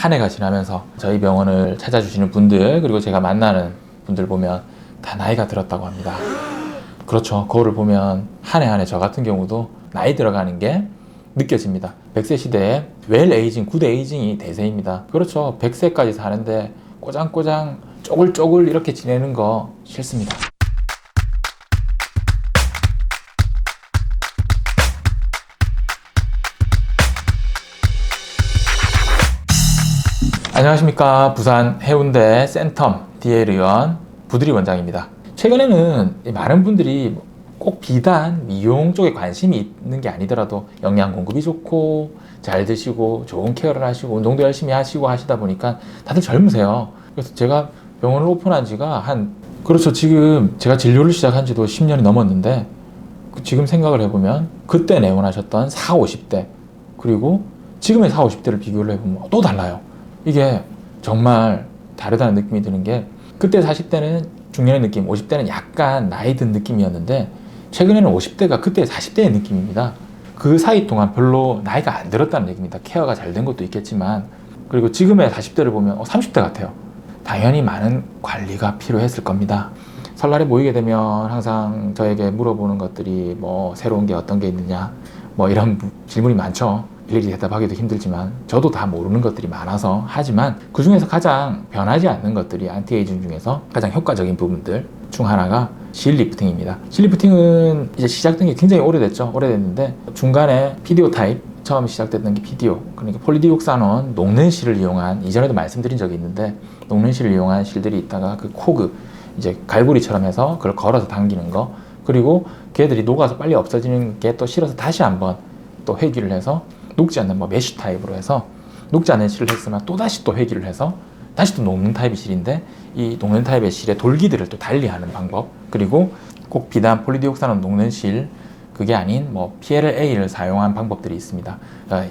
한 해가 지나면서 저희 병원을 찾아주시는 분들, 그리고 제가 만나는 분들 보면 다 나이가 들었다고 합니다. 그렇죠. 거울을 보면 한 해 한 해 저 같은 경우도 나이 들어가는 게 느껴집니다. 100세 시대에 웰 에이징, 굿 에이징이 대세입니다. 그렇죠. 100세까지 사는데 꼬장꼬장 쪼글쪼글 이렇게 지내는 거 싫습니다. 안녕하십니까. 부산 해운대 센텀 DL 의원 부드리 원장입니다. 최근에는 많은 분들이 꼭 비단 미용 쪽에 관심이 있는 게 아니더라도 영양 공급이 좋고 잘 드시고 좋은 케어를 하시고 운동도 열심히 하시고 하시다 보니까 다들 젊으세요. 그래서 제가 병원을 오픈한 지가 그렇죠. 지금 제가 진료를 시작한 지도 10년이 넘었는데 지금 생각을 해보면 그때 내원하셨던 40, 50대 그리고 지금의 40, 50대를 비교를 해보면 또 달라요. 이게 정말 다르다는 느낌이 드는 게 그때 40대는 중년의 느낌, 50대는 약간 나이 든 느낌이었는데 최근에는 50대가 그때 40대의 느낌입니다. 그 사이 동안 별로 나이가 안 들었다는 얘기입니다. 케어가 잘 된 것도 있겠지만 그리고 지금의 40대를 보면 30대 같아요. 당연히 많은 관리가 필요했을 겁니다. 설날에 모이게 되면 항상 저에게 물어보는 것들이 뭐 새로운 게 어떤 게 있느냐 뭐 이런 질문이 많죠. 일일이 대답하기도 힘들지만 저도 다 모르는 것들이 많아서 하지만 그 중에서 가장 변하지 않는 것들이 안티에이징 중에서 가장 효과적인 부분들 중 하나가 실 리프팅입니다. 실 리프팅은 이제 시작된 게 굉장히 오래됐는데 중간에 PDO 타입 처음 시작됐던 게 PDO 그러니까 폴리디옥사논 녹는 실을 이용한 이전에도 말씀드린 적이 있는데 녹는 실을 이용한 실들이 있다가 그 코그 이제 갈고리처럼 해서 그걸 걸어서 당기는 거 그리고 걔들이 녹아서 빨리 없어지는 게 또 실어서 다시 한번 또 회귀를 해서 녹지 않는 뭐 메쉬 타입으로 해서 녹지 않는 실을 했으나 또다시 또 회귀를 해서 다시 또 녹는 타입의 실인데 이 녹는 타입의 실의 돌기들을 또 달리하는 방법 그리고 꼭 비단 폴리디옥사논 녹는 실 그게 아닌 뭐 PLA를 사용한 방법들이 있습니다.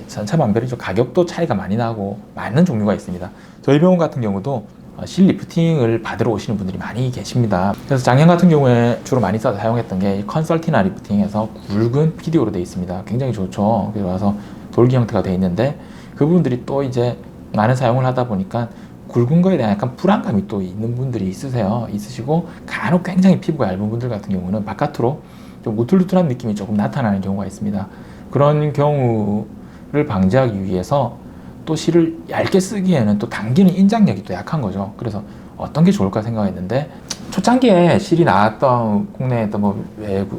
천차만별이죠. 가격도 차이가 많이 나고 많은 종류가 있습니다. 저희 병원 같은 경우도 실 리프팅을 받으러 오시는 분들이 많이 계십니다. 그래서 작년 같은 경우에 주로 많이 써서 사용했던 게 컨설티나 리프팅에서 굵은 PDO로 되어 있습니다. 굉장히 좋죠. 그래서 와서 돌기 형태가 되어 있는데 그 부분들이 또 이제 많은 사용을 하다 보니까 굵은 거에 대한 약간 불안감이 또 있는 분들이 있으시고 간혹 굉장히 피부가 얇은 분들 같은 경우는 바깥으로 좀 우툴우툴한 느낌이 조금 나타나는 경우가 있습니다. 그런 경우를 방지하기 위해서 또 실을 얇게 쓰기에는 또 당기는 인장력이 또 약한 거죠. 그래서 어떤 게 좋을까 생각했는데 초창기에 실이 나왔던 국내에 또 뭐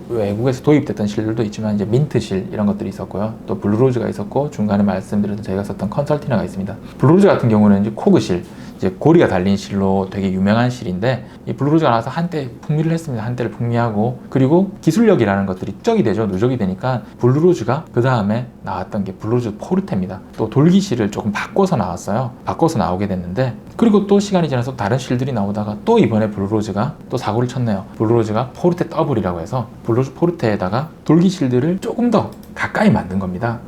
외국에서 도입됐던 실들도 있지만 이제 민트 실 이런 것들이 있었고요. 또 블루로즈가 있었고 중간에 말씀드렸던 저희가 썼던 컨설티나가 있습니다. 블루로즈 같은 경우는 이제 코그 실 이제 고리가 달린 실로 되게 유명한 실인데 이 블루로즈가 나와서 한때 풍미를 했습니다. 한때를 풍미하고 그리고 기술력이라는 것들이 누적이 되니까 블루로즈가 그 다음에 나왔던 게 블루로즈 포르테입니다. 또 돌기실을 조금 바꿔서 나왔어요. 바꿔서 나오게 됐는데 그리고 또 시간이 지나서 다른 실들이 나오다가 또 이번에 블루로즈가 또 사고를 쳤네요. 블루로즈가 포르테 더블이라고 해서 블루로즈 포르테에다가 돌기실들을 조금 더 가까이 만든 겁니다.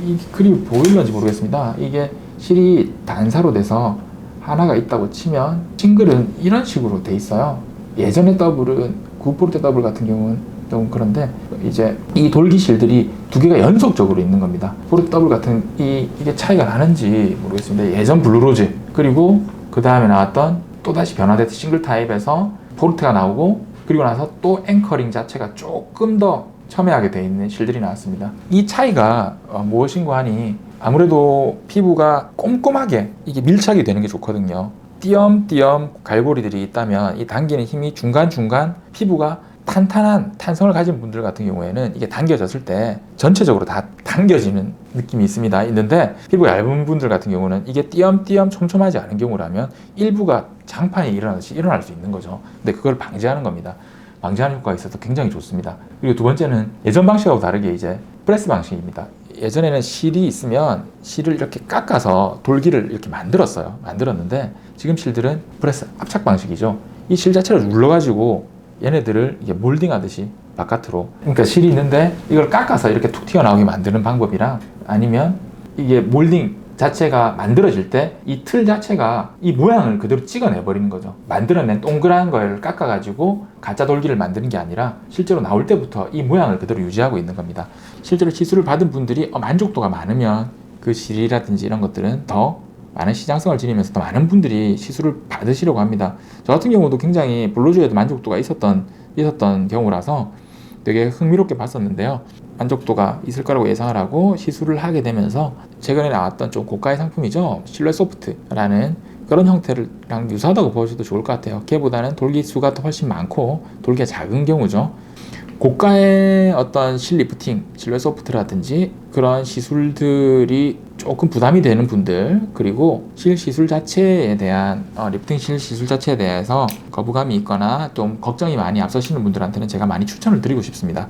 이 그림이 보일런지 모르겠습니다. 이게 실이 단사로 돼서 하나가 있다고 치면 싱글은 이런 식으로 돼 있어요. 예전의 더블은 구포르테 더블 같은 경우는 좀 그런데 이제 이 돌기실들이 두 개가 연속적으로 있는 겁니다. 포르테 더블 같은 이게 차이가 나는지 모르겠습니다. 예전 블루로즈 그리고 그 다음에 나왔던 또다시 변화됐던 싱글 타입에서 포르테가 나오고 그리고 나서 또 앵커링 자체가 조금 더 첨예하게 되어 있는 실들이 나왔습니다. 이 차이가 무엇인가 하니 아무래도 피부가 꼼꼼하게 이게 밀착이 되는 게 좋거든요. 띄엄띄엄 갈고리들이 있다면 이 당기는 힘이 중간중간 피부가 탄탄한 탄성을 가진 분들 같은 경우에는 이게 당겨졌을 때 전체적으로 다 당겨지는 느낌이 있는데 피부가 얇은 분들 같은 경우는 이게 띄엄띄엄 촘촘하지 않은 경우라면 일부가 장판이 일어날 수 있는 거죠. 근데 그걸 방지하는 겁니다. 방지하는 효과가 있어서 굉장히 좋습니다. 그리고 두 번째는 예전 방식하고 다르게 이제 프레스 방식입니다. 예전에는 실이 있으면 실을 이렇게 깎아서 돌기를 이렇게 만들었는데 지금 실들은 프레스 압착 방식이죠. 이 실 자체를 눌러가지고 얘네들을 이게 몰딩 하듯이 바깥으로 그러니까 실이 있는데 이걸 깎아서 이렇게 툭 튀어나오게 만드는 방법이랑 아니면 이게 몰딩 자체가 만들어질 때 이 틀 자체가 이 모양을 그대로 찍어내 버리는 거죠. 만들어낸 동그란 걸 깎아가지고 가짜 돌기를 만드는 게 아니라 실제로 나올 때부터 이 모양을 그대로 유지하고 있는 겁니다. 실제로 시술을 받은 분들이 만족도가 많으면 그 실이라든지 이런 것들은 더 많은 시장성을 지니면서 또 많은 분들이 시술을 받으시려고 합니다. 저 같은 경우도 굉장히 블루조에도 만족도가 있었던 경우라서 되게 흥미롭게 봤었는데요. 만족도가 있을 거라고 예상을 하고 시술을 하게 되면서 최근에 나왔던 좀 고가의 상품이죠. 실루엣 소프트라는 그런 형태랑 유사하다고 보셔도 좋을 것 같아요. 걔보다는 돌기 수가 더 훨씬 많고 돌기가 작은 경우죠. 고가의 어떤 실리프팅, 실루엣 소프트라든지 그런 시술들이 조금 부담이 되는 분들, 그리고 실 시술 자체에 대한 리프팅 실 시술 자체에 대해서 거부감이 있거나 좀 걱정이 많이 앞서시는 분들한테는 제가 많이 추천을 드리고 싶습니다.